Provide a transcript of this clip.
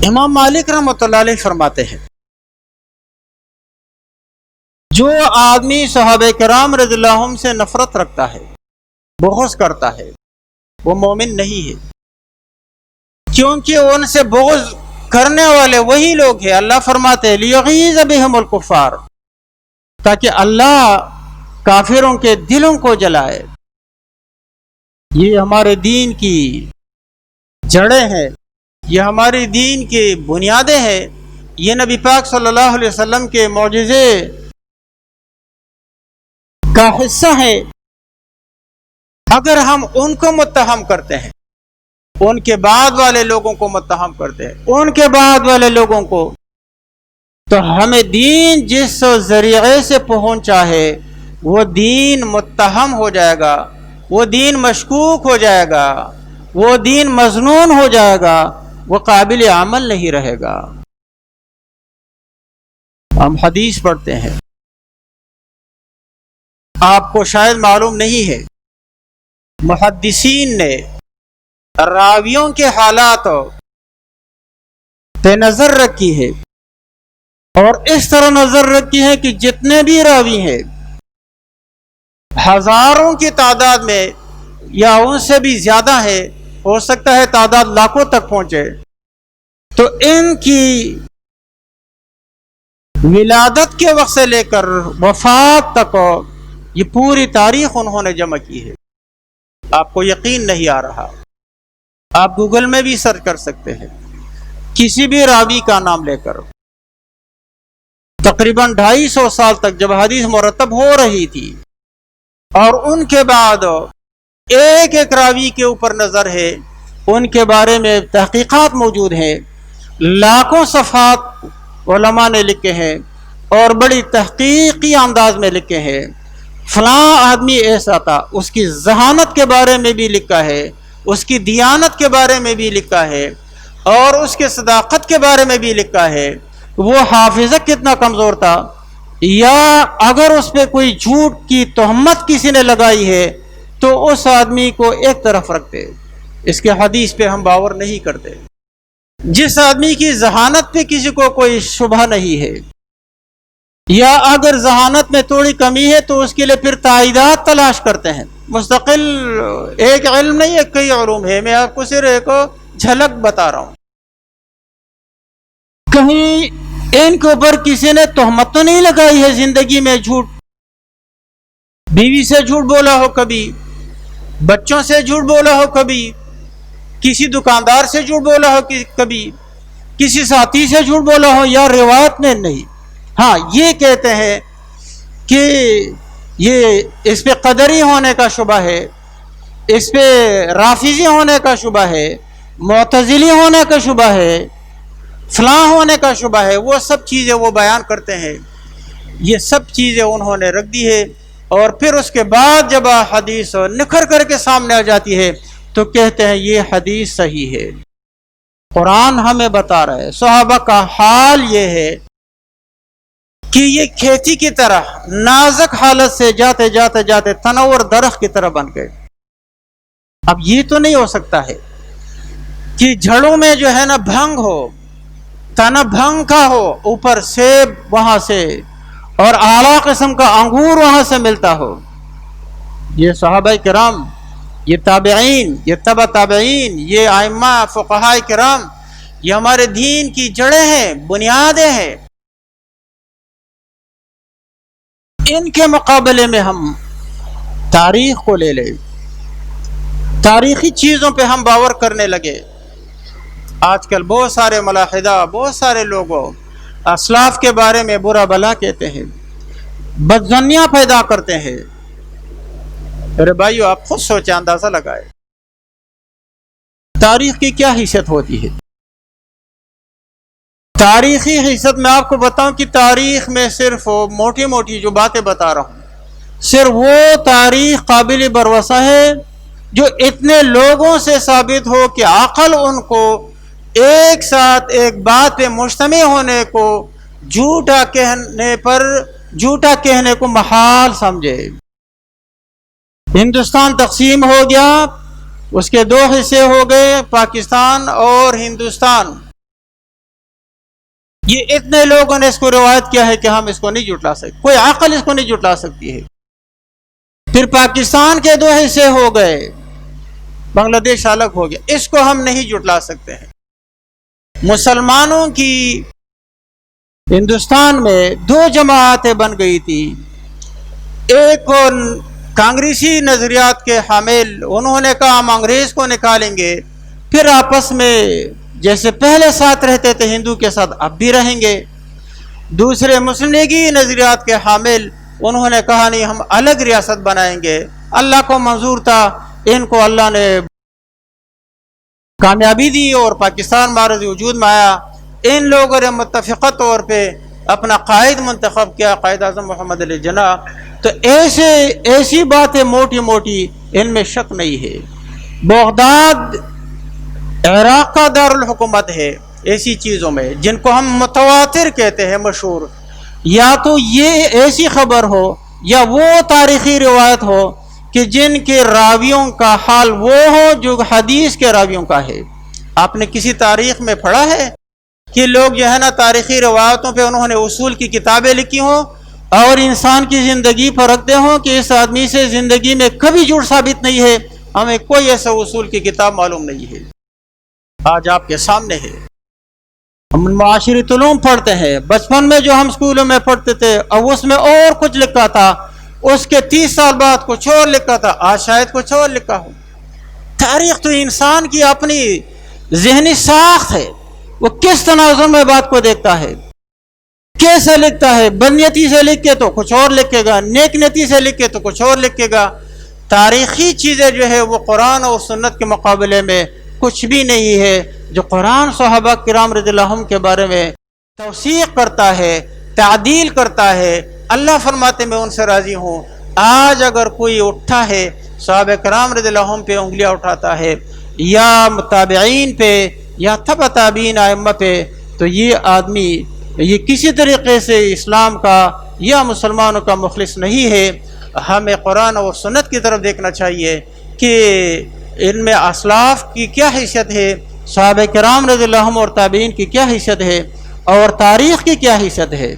امام مالک رحمۃ اللہ علیہ فرماتے ہیں جو آدمی صحابہ کرام رضی اللہ عنہم سے نفرت رکھتا ہے، بغض کرتا ہے، وہ مومن نہیں ہے، کیونکہ ان سے بغض کرنے والے وہی لوگ ہیں۔ اللہ فرماتے ہیں لیغیظ بہم الکفار، تاکہ اللہ کافروں کے دلوں کو جلائے۔ یہ ہمارے دین کی جڑیں ہیں، یہ ہمارے دین کی بنیادیں ہیں، یہ نبی پاک صلی اللہ علیہ وسلم کے معجزے کا حصہ ہے۔ اگر ہم ان کو متہم کرتے ہیں، ان کے بعد والے لوگوں کو متہم کرتے ہیں، ان کے بعد والے لوگوں کو، تو ہمیں دین جس ذریعے سے پہنچا ہے وہ دین متہم ہو جائے گا، وہ دین مشکوک ہو جائے گا، وہ دین مظنون ہو جائے گا، وہ قابل عمل نہیں رہے گا۔ ہم حدیث پڑھتے ہیں، آپ کو شاید معلوم نہیں ہے، محدثین نے راویوں کے حالات پہ نظر رکھی ہے، اور اس طرح نظر رکھی ہے کہ جتنے بھی راوی ہیں ہزاروں کی تعداد میں یا ان سے بھی زیادہ ہے، ہو سکتا ہے تعداد لاکھوں تک پہنچے، تو ان کی ولادت کے وقت سے لے کر وفات تک یہ پوری تاریخ انہوں نے جمع کی ہے۔ آپ کو یقین نہیں آ رہا، آپ گوگل میں بھی سرچ کر سکتے ہیں، کسی بھی راوی کا نام لے کر تقریباً 250 سال تک جب حدیث مرتب ہو رہی تھی، اور ان کے بعد ایک ایک راوی کے اوپر نظر ہے، ان کے بارے میں تحقیقات موجود ہیں، لاکھوں صفحات علماء نے لکھے ہیں اور بڑی تحقیقی انداز میں لکھے ہیں۔ فلاں آدمی ایسا تھا، اس کی ذہانت کے بارے میں بھی لکھا ہے، اس کی دیانت کے بارے میں بھی لکھا ہے، اور اس کے صداقت کے بارے میں بھی لکھا ہے، وہ حافظہ کتنا کمزور تھا، یا اگر اس پہ کوئی جھوٹ کی تہمت کسی نے لگائی ہے تو اس آدمی کو ایک طرف رکھتے، اس کے حدیث پہ ہم باور نہیں کرتے۔ جس آدمی کی ذہانت پہ کسی کو کوئی شبہ نہیں ہے، یا اگر ذہانت میں تھوڑی کمی ہے تو اس کے لیے پھر تائیدات تلاش کرتے ہیں۔ مستقل ایک علم نہیں ہے، کئی علوم ہے، میں آپ کو صرف ایک جھلک بتا رہا ہوں۔ کہیں ان کے اوپر کسی نے تہمت تو نہیں لگائی ہے زندگی میں، جھوٹ، بیوی سے جھوٹ بولا ہو، کبھی بچوں سے جھوٹ بولا ہو، کبھی کسی دکاندار سے جھوٹ بولا ہو، کبھی کسی ساتھی سے جھوٹ بولا ہو، یا روایت میں نہیں۔ ہاں یہ کہتے ہیں کہ یہ اس پہ قدری ہونے کا شبہ ہے، اس پہ رافضی ہونے کا شبہ ہے، معتزلی ہونے کا شبہ ہے، فلاں ہونے کا شبہ ہے، وہ سب چیزیں وہ بیان کرتے ہیں۔ یہ سب چیزیں انہوں نے رکھ دی ہے، اور پھر اس کے بعد جب حدیث نکھر کر کے سامنے آ جاتی ہے تو کہتے ہیں یہ حدیث صحیح ہے۔ قرآن ہمیں بتا رہا ہے، صحابہ کا حال یہ ہے کہ یہ کھیتی کی طرح نازک حالت سے جاتے جاتے جاتے تنور درخت کی طرح بن گئے۔ اب یہ تو نہیں ہو سکتا ہے کہ جھڑوں میں جو ہے نا بھنگ ہو، تنا بھنگ کا ہو، اوپر سیب وہاں سے اور اعلیٰ قسم کا انگور وہاں سے ملتا ہو۔ یہ صحابہ کرام، یہ تابعین، یہ تبع تابعین، یہ ائمہ فقہاء کرام، یہ ہمارے دین کی جڑیں ہیں، بنیادیں ہیں۔ ان کے مقابلے میں ہم تاریخ کو لے لیں، تاریخی چیزوں پہ ہم باور کرنے لگے۔ آج کل بہت سارے ملاحدہ، بہت سارے لوگ اسلاف کے بارے میں برا بلا کہتے ہیں، بدظنیاں پیدا کرتے ہیں۔ ارے بھائیو، آپ خود سوچیں، اندازہ لگائے تاریخ کی کیا حیثیت ہوتی ہے۔ تاریخی حیثیت میں آپ کو بتاؤں کہ تاریخ میں صرف موٹی موٹی جو باتیں بتا رہا ہوں، صرف وہ تاریخ قابل بھروسہ ہے جو اتنے لوگوں سے ثابت ہو کہ عقل ان کو ایک ساتھ ایک بات پہ مجتمع ہونے کو جھوٹا کہنے کو محال سمجھے۔ ہندوستان تقسیم ہو گیا، اس کے دو حصے ہو گئے، پاکستان اور ہندوستان۔ یہ اتنے لوگوں نے اس کو روایت کیا ہے کہ ہم اس کو نہیں جھٹلا سکتے، کوئی عقل اس کو نہیں جھٹلا سکتی ہے۔ پھر پاکستان کے 2 حصے ہو گئے، بنگلہ دیش الگ ہو گیا، اس کو ہم نہیں جھٹلا سکتے ہیں۔ مسلمانوں کی ہندوستان میں 2 جماعتیں بن گئی تھی، ایک کانگریسی نظریات کے حامل، انہوں نے کہا ہم انگریز کو نکالیں گے، پھر آپس میں جیسے پہلے ساتھ رہتے تھے ہندو کے ساتھ اب بھی رہیں گے۔ دوسرے مسلم لیگی نظریات کے حامل، انہوں نے کہا نہیں ہم الگ ریاست بنائیں گے، اللہ کو منظور تھا، ان کو اللہ نے کامیابی دی اور پاکستان معرض وجود میں آیا۔ ان لوگوں نے متفقہ طور پہ اپنا قائد منتخب کیا، قائد اعظم محمد علی جناح۔ تو ایسی باتیں موٹی موٹی ان میں شک نہیں ہے۔ بغداد عراق کا دارالحکومت ہے، ایسی چیزوں میں جن کو ہم متواتر کہتے ہیں مشہور، یا تو یہ ایسی خبر ہو یا وہ تاریخی روایت ہو کہ جن کے راویوں کا حال وہ ہو جو حدیث کے راویوں کا ہے۔ آپ نے کسی تاریخ میں پڑھا ہے کہ لوگ جو ہے نا تاریخی روایتوں پہ انہوں نے اصول کی کتابیں لکھی ہوں اور انسان کی زندگی پر رکھتے ہوں کہ اس آدمی سے زندگی میں کبھی جھوٹ ثابت نہیں ہے، ہمیں کوئی ایسا اصول کی کتاب معلوم نہیں ہے۔ آج آپ کے سامنے ہے، ہم معاشرت علوم پڑھتے ہیں، بچپن میں جو ہم اسکولوں میں پڑھتے تھے اب اس میں اور کچھ لکھا تھا، اس کے 30 سال بعد کچھ اور لکھا تھا، آج شاید کچھ اور لکھا ہو۔ تاریخ تو انسان کی اپنی ذہنی ساخت ہے، وہ کس تناظر میں بات کو دیکھتا ہے، کیسے لکھتا ہے، بدنیتی سے لکھ کے تو کچھ اور لکھے گا، نیک نیتی سے لکھ کے تو کچھ اور لکھے گا۔ تاریخی چیزیں جو ہے وہ قرآن اور سنت کے مقابلے میں کچھ بھی نہیں ہے۔ جو قرآن صحابہ کرام رضی اللہ عنہم کے بارے میں توثیق کرتا ہے، تعدیل کرتا ہے، اللہ فرماتے میں ان سے راضی ہوں۔ آج اگر کوئی اٹھا ہے صحابہ کرام رضی اللہ عنہم پہ انگلیاں اٹھاتا ہے یا متابعین پہ یا تبع تابعین ائمہ پہ، تو یہ آدمی یہ کسی طریقے سے اسلام کا یا مسلمانوں کا مخلص نہیں ہے۔ ہمیں قرآن اور سنت کی طرف دیکھنا چاہیے کہ ان میں اسلاف کی کیا حیثیت ہے، صحابہ کرام رضی اللہ عنہم اور تابعین کی کیا حیثیت ہے، اور تاریخ کی کیا حیثیت ہے۔